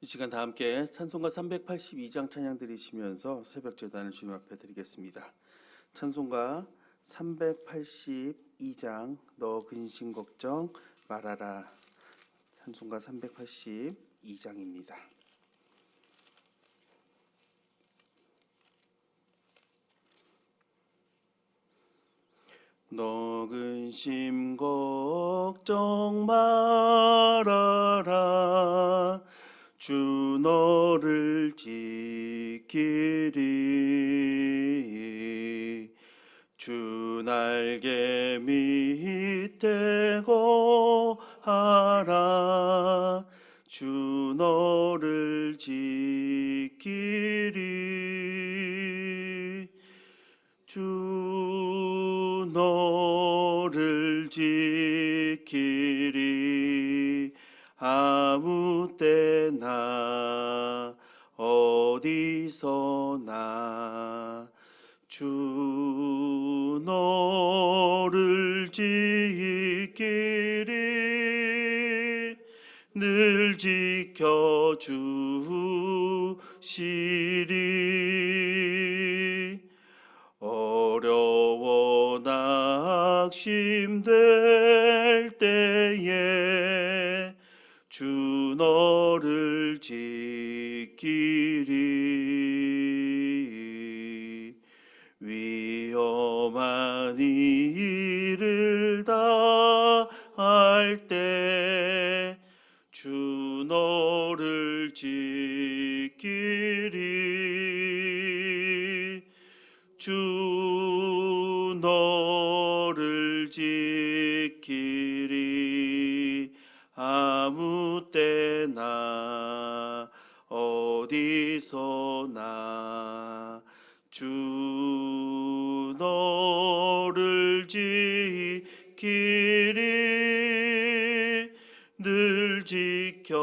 이 시간 다 함께 찬송가 382장 찬양 드리시면서 새벽 제단을 주님 앞에 드리겠습니다. 찬송가 382장 너 근심 걱정 말아라. 찬송가 382장입니다. 너 근심 걱정 말아라. 주 너를 지키리. 주 날개 밑에 거하라. 주 너를 지키리. 주 너를 지키리. 아무 때나 어디서나 주 너를 지키리. 늘 지켜주시리. 어려워 낙심될 때에 주 너를 지키리. 위험한 일을 다할 때 주 너를 지키리. 주 너를 지키리. 아무 때나 어디서나 주 너를 지키리. 늘 지켜주시리.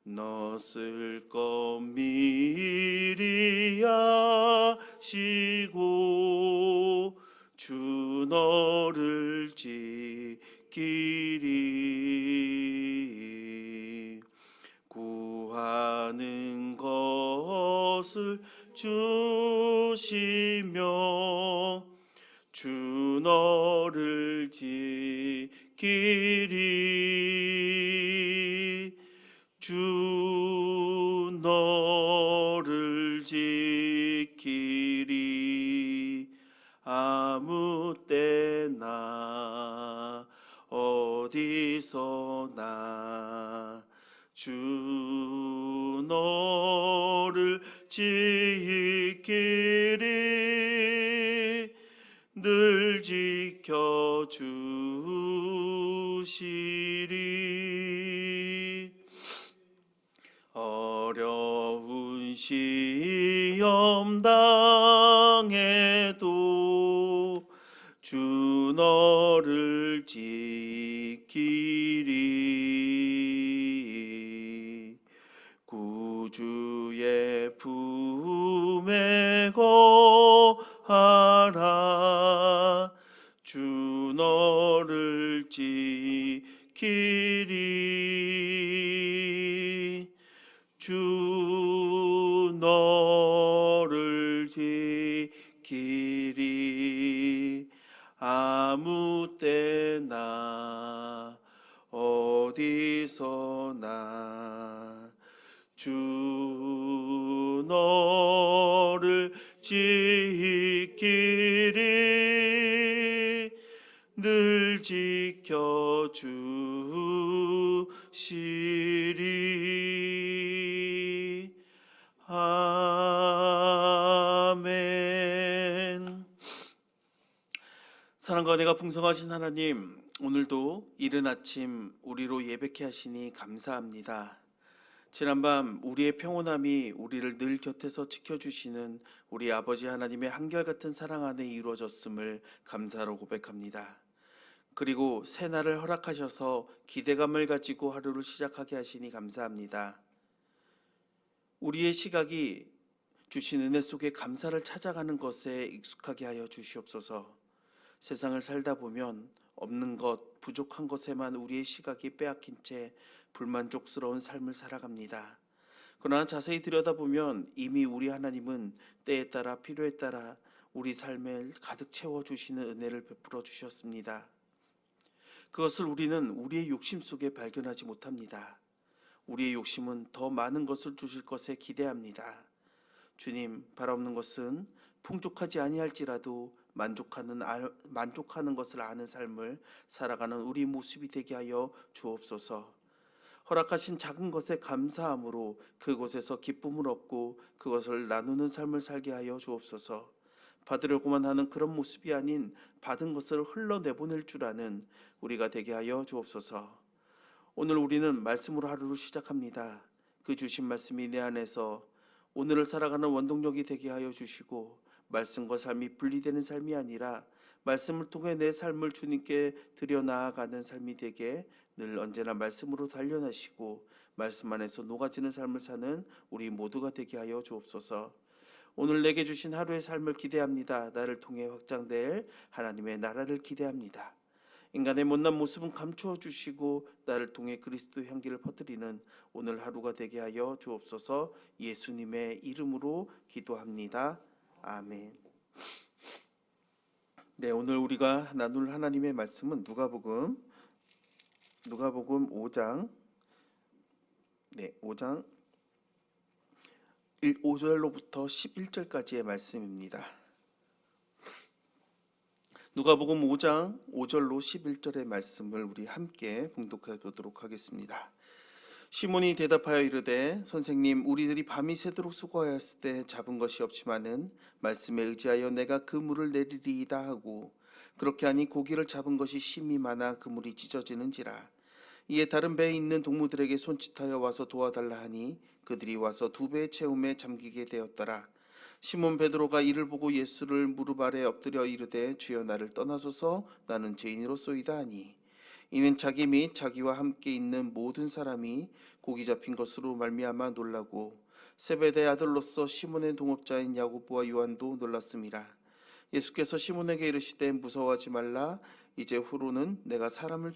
너 쓸 것 미리 아시고 주 너를 지키리. 구하는 것을 주시며 주 너를 지키리. 주 너를 지키리. 아무 때나 어디서나 주 너를 지키리. 늘 지켜주시리. 어려운 시험 당해도 주 너를 지키리. 구주의 품에 거하라. 주 너를 지키리. 주 너를 지키리. 아무 때나 어디서나 주 너를 지키리. 늘 지켜주시리. 아멘. 사랑과 은혜가 풍성하신 하나님, 오늘도 이른 아침 우리로 예배케 하시니 감사합니다. 지난밤 우리의 평온함이 우리를 늘 곁에서 지켜주시는 우리 아버지 하나님의 한결같은 사랑 안에 이루어졌음을 감사로 고백합니다. 그리고 새날을 허락하셔서 기대감을 가지고 하루를 시작하게 하시니 감사합니다. 우리의 시각이 주신 은혜 속에 감사를 찾아가는 것에 익숙하게 하여 주시옵소서. 세상을 살다 보면 없는 것, 부족한 것에만 우리의 시각이 빼앗긴 채 불만족스러운 삶을 살아갑니다. 그러나 자세히 들여다보면 이미 우리 하나님은 때에 따라 필요에 따라 우리 삶을 가득 채워주시는 은혜를 베풀어 주셨습니다. 그것을 우리는 우리의 욕심 속에 발견하지 못합니다. 우리의 욕심은 더 많은 것을 주실 것에 기대합니다. 주님, 바라옵는 것은 풍족하지 아니할지라도 만족하는 것을 아는 삶을 살아가는 우리 모습이 되게 하여 주옵소서. 허락하신 작은 것에 감사함으로 그곳에서 기쁨을 얻고 그것을 나누는 삶을 살게 하여 주옵소서. 받으려고만 하는 그런 모습이 아닌 받은 것을 흘러내보낼 줄 아는 우리가 되게 하여 주옵소서. 오늘 우리는 말씀으로 하루를 시작합니다. 그 주신 말씀이 내 안에서 오늘을 살아가는 원동력이 되게 하여 주시고, 말씀과 삶이 분리되는 삶이 아니라 말씀을 통해 내 삶을 주님께 드려 나아가는 삶이 되게 늘 언제나 말씀으로 단련하시고 말씀 안에서 녹아지는 삶을 사는 우리 모두가 되게 하여 주옵소서. 오늘 내게 주신 하루의 삶을 기대합니다. 나를 통해 확장될 하나님의 나라를 기대합니다. 인간의 못난 모습은 감추어 주시고 나를 통해 그리스도의 향기를 퍼뜨리는 오늘 하루가 되게 하여 주옵소서. 예수님의 이름으로 기도합니다. 아멘. 네, 오늘 우리가 나눌 하나님의 말씀은 누가복음 5장 5절로부터 11절까지의 말씀입니다. 누가복음 5장 5절로 11절의 말씀을 우리 함께 봉독해 보도록 하겠습니다. 시몬이 대답하여 이르되, 선생님, 우리들이 밤이 새도록 수고하였을 때 잡은 것이 없지만은 말씀에 의지하여 내가 그물을 내리리이다 하고, 그렇게 하니 고기를 잡은 것이 심히 많아 그물이 찢어지는지라. 이에 다른 배에 있는 동무들에게 손짓하여 와서 도와달라 하니 그들이 와서 두 배의 채움에 잠기게 되었더라. 시몬 베드로가 이를 보고 예수를 무릎 아래 엎드려 이르되, 주여, 나를 떠나소서, 나는 죄인이로소이다 하니, 이는 자기 및 자기와 함께 있는 모든 사람이 고기 잡힌 것으로 말미암아 놀라고 세베대의 아들로서 시몬의 동업자인 야고보와 요한도 놀랐음이라. 예수께서 시몬에게 이르시되, 무서워하지 말라. 이제 후로는 내가 사람을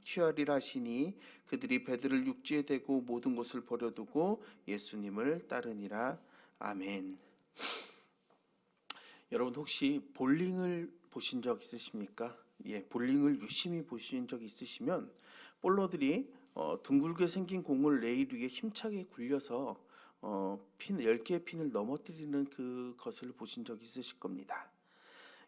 취하리라 하시니 그들이 배들을 육지에 대고 모든 것을 버려두고 예수님을 따르니라. 아멘. 여러분, 혹시 볼링을 보신 적 있으십니까? 예, 볼링을 유심히 보신 적 있으시면 볼러들이 둥글게 생긴 공을 레일 위에 힘차게 굴려서 10개의 핀을 넘어뜨리는 그것을 보신 적 있으실 겁니다.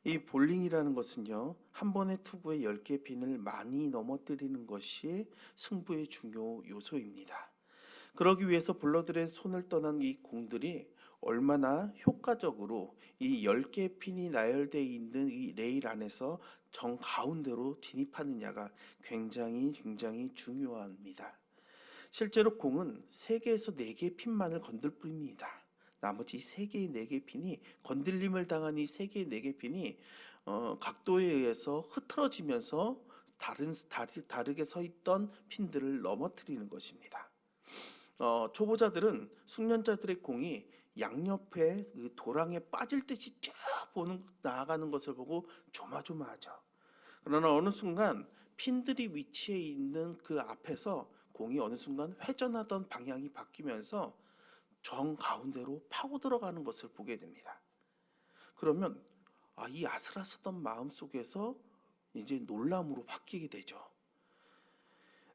이 볼링이라는 것은요, 한 번의 투구에 10개의 핀을 많이 넘어뜨리는 것이 승부의 중요 요소입니다. 그러기 위해서 볼러들의 손을 떠난 이 공들이 얼마나 효과적으로 이 10개의 핀이 나열되어 있는 이 레일 안에서 정 가운데로 진입하느냐가 굉장히 중요합니다. 실제로 공은 3개에서 4개의 핀만을 건들 뿐입니다. 나머지 3개의 4개의 핀이, 건들림을 당한 이 3개의 4개의 핀이 각도에 의해서 흐트러지면서 다르게 서 있던 핀들을 넘어뜨리는 것입니다. 초보자들은 숙련자들의 공이 양옆에 그 도랑에 빠질 듯이 쭉 나아가는 것을 보고 조마조마하죠. 그러나 어느 순간 핀들이 위치해 있는 그 앞에서 공이 어느 순간 회전하던 방향이 바뀌면서 정 가운데로 파고 들어가는 것을 보게 됩니다. 그러면 이 아슬아슬한 마음 속에서 이제 놀람으로 바뀌게 되죠.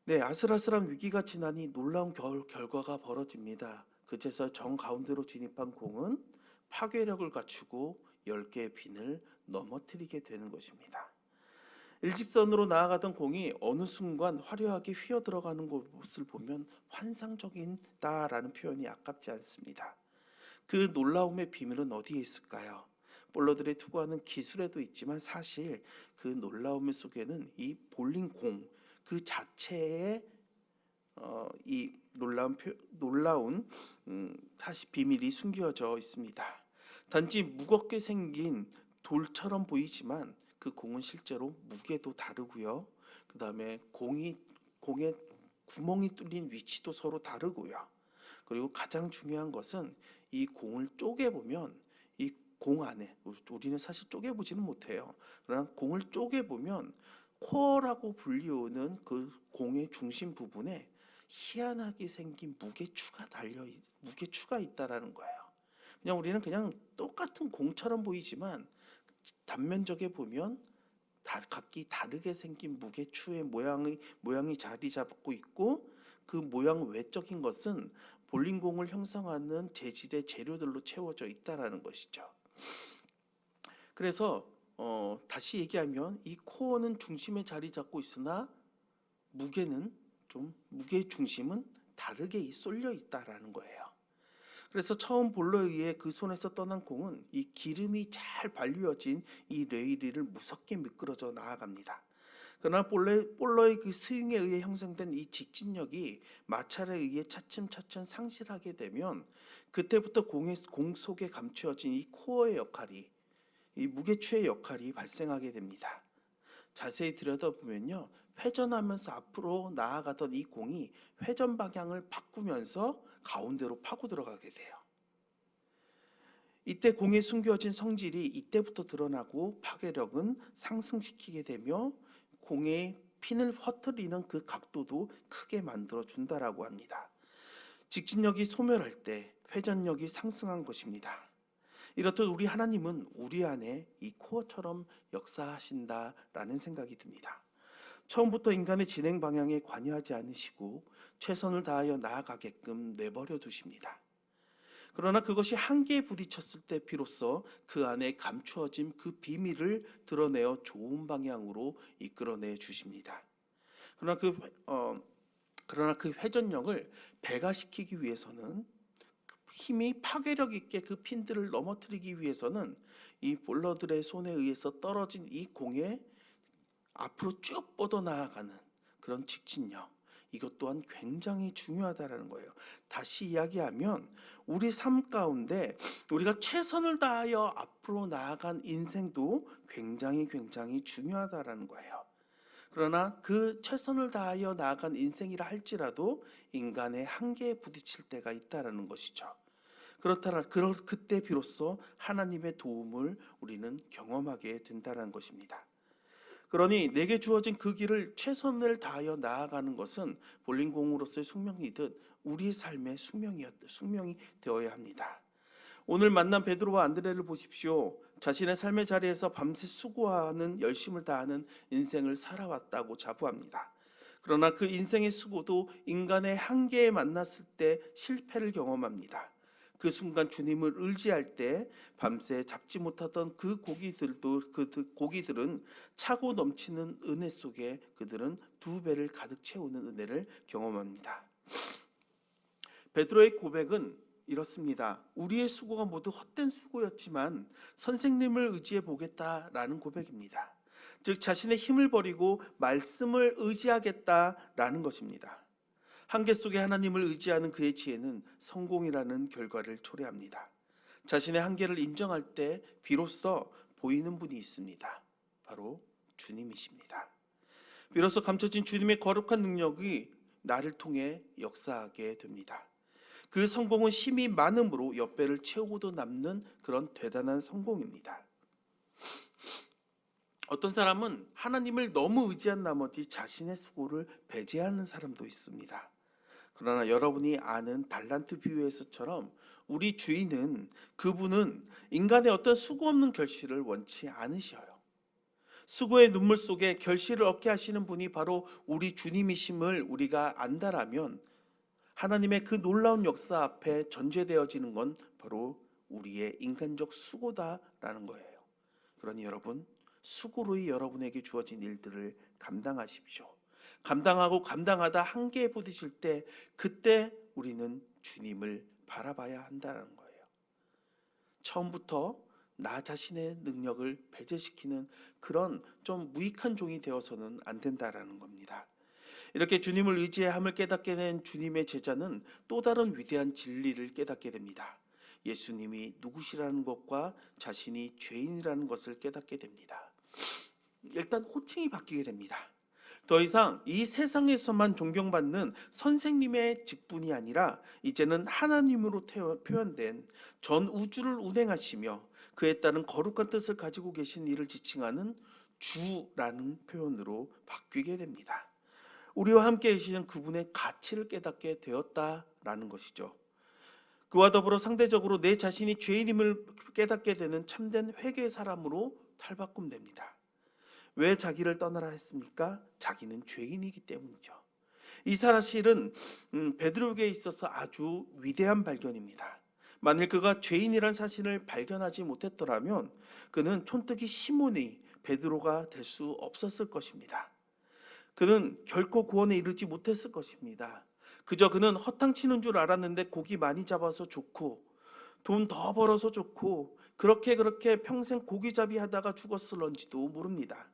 네, 아슬아슬한 위기가 지나니 놀라운 결과가 벌어집니다. 그제서 정 가운데로 진입한 공은 파괴력을 갖추고 10개의 핀을 넘어뜨리게 되는 것입니다. 일직선으로 나아가던 공이 어느 순간 화려하게 휘어 들어가는 것을 보면 환상적이다라는 표현이 아깝지 않습니다. 그 놀라움의 비밀은 어디에 있을까요? 볼러들의 투구하는 기술에도 있지만 사실 그 놀라움 속에는 이 볼링 공 그 자체의 이 놀라운 사실 비밀이 숨겨져 있습니다. 단지 무겁게 생긴 돌처럼 보이지만 그 공은 실제로 무게도 다르고요. 그 다음에 공에 구멍이 뚫린 위치도 서로 다르고요. 그리고 가장 중요한 것은 이 공을 쪼개보면 이 공 안에, 우리는 사실 쪼개보지는 못해요. 그러나 공을 쪼개보면 코어라고 불리우는 그 공의 중심 부분에 희한하게 생긴 무게추가 있다라는 거예요. 그냥 우리는 그냥 똑같은 공처럼 보이지만 단면적에 보면 각기 다르게 생긴 무게추의 모양이 자리 잡고 있고, 그 모양 외적인 것은 볼링공을 형성하는 재질의 재료들로 채워져 있다라는 것이죠. 그래서 다시 얘기하면 이 코어는 중심에 자리 잡고 있으나 무게 중심은 다르게 쏠려 있다라는 거예요. 그래서 처음 볼러에 의해 그 손에서 떠난 공은 이 기름이 잘 발휘어진 이 레일리를 무섭게 미끄러져 나아갑니다. 그러나 볼러의 그 스윙에 의해 형성된 이 직진력이 마찰에 의해 차츰차츰 상실하게 되면, 그때부터 공 속에 감추어진 이 코어의 역할이, 이 무게추의 역할이 발생하게 됩니다. 자세히 들여다보면요, 회전하면서 앞으로 나아가던 이 공이 회전 방향을 바꾸면서 가운데로 파고 들어가게 돼요. 이때 공에 숨겨진 성질이 이때부터 드러나고 파괴력은 상승시키게 되며 공의 핀을 허트리는 그 각도도 크게 만들어 준다라고 합니다. 직진력이 소멸할 때 회전력이 상승한 것입니다. 이렇듯 우리 하나님은 우리 안에 이 코어처럼 역사하신다라는 생각이 듭니다. 처음부터 인간의 진행 방향에 관여하지 않으시고 최선을 다하여 나아가게끔 내버려 두십니다. 그러나 그것이 한계에 부딪혔을 때 비로소 그 안에 감추어진 그 비밀을 드러내어 좋은 방향으로 이끌어내 주십니다. 그러나 그 회전력을 배가시키기 위해서는, 힘이 파괴력 있게 그 핀들을 넘어뜨리기 위해서는 이 볼러들의 손에 의해서 떨어진 이 공에 앞으로 쭉 뻗어나가는 그런 직진력, 이것 또한 굉장히 중요하다는 거예요. 다시 이야기하면 우리 삶 가운데 우리가 최선을 다하여 앞으로 나아간 인생도 굉장히 중요하다는 거예요. 그러나 그 최선을 다하여 나아간 인생이라 할지라도 인간의 한계에 부딪힐 때가 있다는 것이죠. 그때 비로소 하나님의 도움을 우리는 경험하게 된다는 것입니다. 그러니 내게 주어진 그 길을 최선을 다하여 나아가는 것은 볼링공으로서의 숙명이듯 우리 삶의 숙명이 되어야 합니다. 오늘 만난 베드로와 안드레를 보십시오. 자신의 삶의 자리에서 밤새 수고하는, 열심을 다하는 인생을 살아왔다고 자부합니다. 그러나 그 인생의 수고도 인간의 한계에 만났을 때 실패를 경험합니다. 그 순간 주님을 의지할 때 밤새 잡지 못하던 그 고기들은 차고 넘치는 은혜 속에 그들은 두 배를 가득 채우는 은혜를 경험합니다. 베드로의 고백은 이렇습니다. 우리의 수고가 모두 헛된 수고였지만 선생님을 의지해 보겠다라는 고백입니다. 즉 자신의 힘을 버리고 말씀을 의지하겠다라는 것입니다. 한계 속에 하나님을 의지하는 그의 지혜는 성공이라는 결과를 초래합니다. 자신의 한계를 인정할 때 비로소 보이는 분이 있습니다. 바로 주님이십니다. 비로소 감춰진 주님의 거룩한 능력이 나를 통해 역사하게 됩니다. 그 성공은 힘이 많음으로 옆배를 채우고도 남는 그런 대단한 성공입니다. 어떤 사람은 하나님을 너무 의지한 나머지 자신의 수고를 배제하는 사람도 있습니다. 그러나 여러분이 아는 달란트 비유에서처럼 우리 주인은, 그분은 인간의 어떤 수고 없는 결실을 원치 않으셔요. 수고의 눈물 속에 결실을 얻게 하시는 분이 바로 우리 주님이심을 우리가 안다라면 하나님의 그 놀라운 역사 앞에 전제되어지는 건 바로 우리의 인간적 수고다라는 거예요. 그러니 여러분, 수고로이 여러분에게 주어진 일들을 감당하십시오. 감당하다 한계에 부딪힐 때 그때 우리는 주님을 바라봐야 한다는 거예요. 처음부터 나 자신의 능력을 배제시키는 그런 좀 무익한 종이 되어서는 안 된다라는 겁니다. 이렇게 주님을 의지해 함을 깨닫게 된 주님의 제자는 또 다른 위대한 진리를 깨닫게 됩니다. 예수님이 누구시라는 것과 자신이 죄인이라는 것을 깨닫게 됩니다. 일단 호칭이 바뀌게 됩니다. 더 이상 이 세상에서만 존경받는 선생님의 직분이 아니라 이제는 하나님으로 표현된 전 우주를 운행하시며 그에 따른 거룩한 뜻을 가지고 계신 이를 지칭하는 주라는 표현으로 바뀌게 됩니다. 우리와 함께 계시는 그분의 가치를 깨닫게 되었다라는 것이죠. 그와 더불어 상대적으로 내 자신이 죄인임을 깨닫게 되는 참된 회개의 사람으로 탈바꿈됩니다. 왜 자기를 떠나라 했습니까? 자기는 죄인이기 때문이죠. 이 사실은 베드로에게 있어서 아주 위대한 발견입니다. 만일 그가 죄인이란 사실을 발견하지 못했더라면 그는 촌뜨기 시몬이 베드로가 될 수 없었을 것입니다. 그는 결코 구원에 이르지 못했을 것입니다. 그저 그는 허탕치는 줄 알았는데 고기 많이 잡아서 좋고 돈 더 벌어서 좋고 그렇게 평생 고기잡이 하다가 죽었을런지도 모릅니다.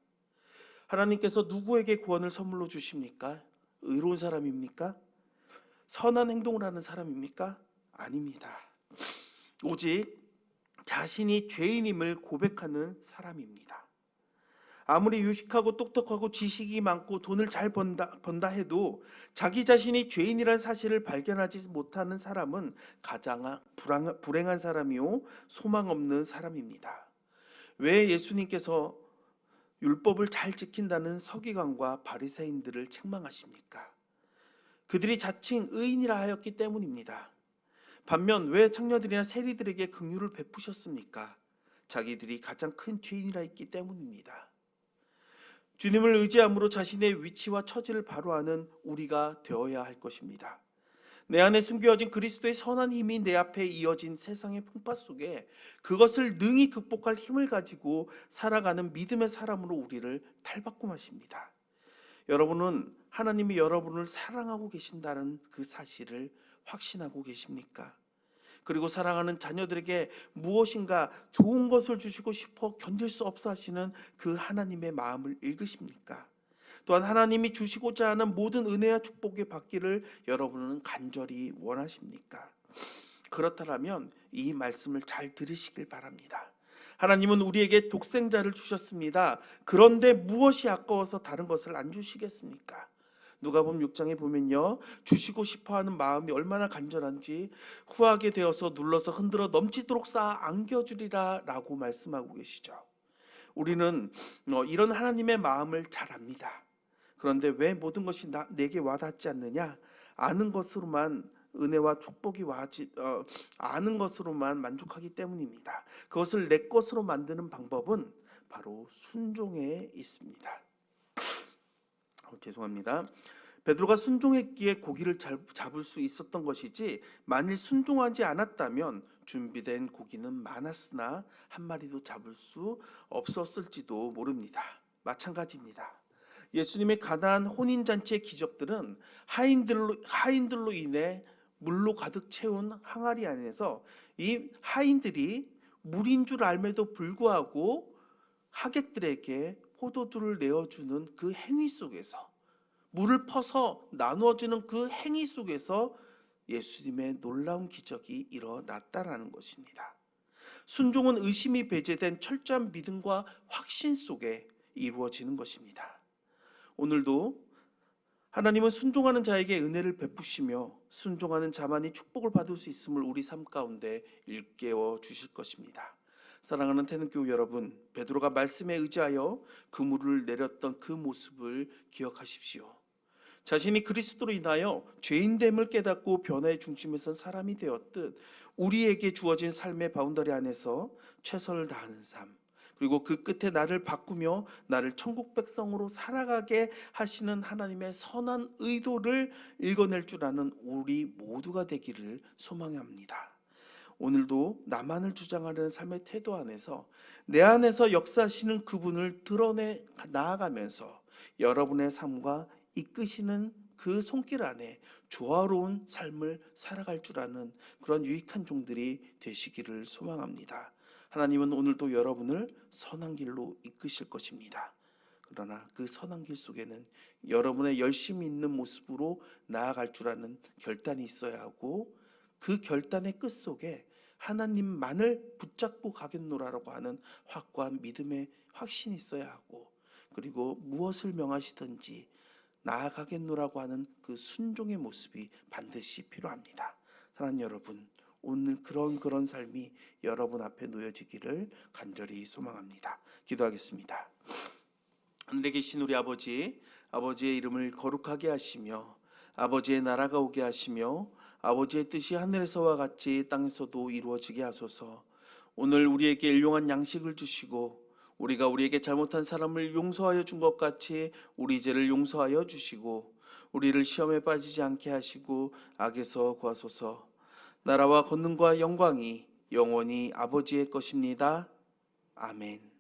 하나님께서 누구에게 구원을 선물로 주십니까? 의로운 사람입니까? 선한 행동을 하는 사람입니까? 아닙니다. 오직 자신이 죄인임을 고백하는 사람입니다. 아무리 유식하고 똑똑하고 지식이 많고 돈을 잘 번다 해도 자기 자신이 죄인이란 사실을 발견하지 못하는 사람은 가장 불행한 사람이요 소망 없는 사람입니다. 왜 예수님께서 율법을 잘 지킨다는 서기관과 바리새인들을 책망하십니까? 그들이 자칭 의인이라 하였기 때문입니다. 반면 왜 창녀들이나 세리들에게 긍휼을 베푸셨습니까? 자기들이 가장 큰 죄인이라 했기 때문입니다. 주님을 의지함으로 자신의 위치와 처지를 바로 아는 우리가 되어야 할 것입니다. 내 안에 숨겨진 그리스도의 선한 힘이 내 앞에 이어진 세상의 풍파 속에 그것을 능히 극복할 힘을 가지고 살아가는 믿음의 사람으로 우리를 탈바꿈하십니다. 여러분은 하나님이 여러분을 사랑하고 계신다는 그 사실을 확신하고 계십니까? 그리고 사랑하는 자녀들에게 무엇인가 좋은 것을 주시고 싶어 견딜 수 없어 하시는 그 하나님의 마음을 읽으십니까? 또한 하나님이 주시고자 하는 모든 은혜와 축복이 받기를 여러분은 간절히 원하십니까? 그렇다면 이 말씀을 잘 들으시길 바랍니다. 하나님은 우리에게 독생자를 주셨습니다. 그런데 무엇이 아까워서 다른 것을 안 주시겠습니까? 누가복음 6장에 보면요, 주시고 싶어하는 마음이 얼마나 간절한지 후하게 되어서 눌러서 흔들어 넘치도록 쌓아 안겨주리라 라고 말씀하고 계시죠. 우리는 이런 하나님의 마음을 잘 압니다. 그런데 왜 모든 것이 내게 와닿지 않느냐? 아는 것으로만 은혜와 축복이 아는 것으로만 만족하기 때문입니다. 그것을 내 것으로 만드는 방법은 바로 순종에 있습니다. 죄송합니다. 베드로가 순종했기에 고기를 잡을 수 있었던 것이지 만일 순종하지 않았다면 준비된 고기는 많았으나 한 마리도 잡을 수 없었을지도 모릅니다. 마찬가지입니다. 예수님의 가나안 혼인잔치의 기적들은 하인들로 인해 물로 가득 채운 항아리 안에서 이 하인들이 물인 줄 알매도 불구하고 하객들에게 포도주를 내어주는 그 행위 속에서, 물을 퍼서 나누어주는 그 행위 속에서 예수님의 놀라운 기적이 일어났다라는 것입니다. 순종은 의심이 배제된 철저한 믿음과 확신 속에 이루어지는 것입니다. 오늘도 하나님은 순종하는 자에게 은혜를 베푸시며 순종하는 자만이 축복을 받을 수 있음을 우리 삶 가운데 일깨워 주실 것입니다. 사랑하는 태능교회 여러분, 베드로가 말씀에 의지하여 그물을 내렸던 그 모습을 기억하십시오. 자신이 그리스도로 인하여 죄인됨을 깨닫고 변화의 중심에 선 사람이 되었듯 우리에게 주어진 삶의 바운더리 안에서 최선을 다하는 삶, 그리고 그 끝에 나를 바꾸며 나를 천국 백성으로 살아가게 하시는 하나님의 선한 의도를 읽어낼 줄 아는 우리 모두가 되기를 소망합니다. 오늘도 나만을 주장하려는 삶의 태도 안에서 내 안에서 역사하시는 그분을 드러내 나아가면서 여러분의 삶과 이끄시는 그 손길 안에 조화로운 삶을 살아갈 줄 아는 그런 유익한 종들이 되시기를 소망합니다. 하나님은 오늘도 여러분을 선한 길로 이끄실 것입니다. 그러나 그 선한 길 속에는 여러분의 열심히 있는 모습으로 나아갈 줄 아는 결단이 있어야 하고, 그 결단의 끝 속에 하나님만을 붙잡고 가겠노라라고 하는 확고한 믿음의 확신이 있어야 하고, 그리고 무엇을 명하시든지 나아가겠노라고 하는 그 순종의 모습이 반드시 필요합니다. 사랑하는 여러분, 오늘 그런 삶이 여러분 앞에 놓여지기를 간절히 소망합니다. 기도하겠습니다. 하늘에 계신 우리 아버지, 아버지의 이름을 거룩하게 하시며 아버지의 나라가 오게 하시며 아버지의 뜻이 하늘에서와 같이 땅에서도 이루어지게 하소서. 오늘 우리에게 일용할 양식을 주시고 우리가 우리에게 잘못한 사람을 용서하여 준 것 같이 우리 죄를 용서하여 주시고 우리를 시험에 빠지지 않게 하시고 악에서 구하소서. 나라와 권능과 영광이 영원히 아버지의 것입니다. 아멘.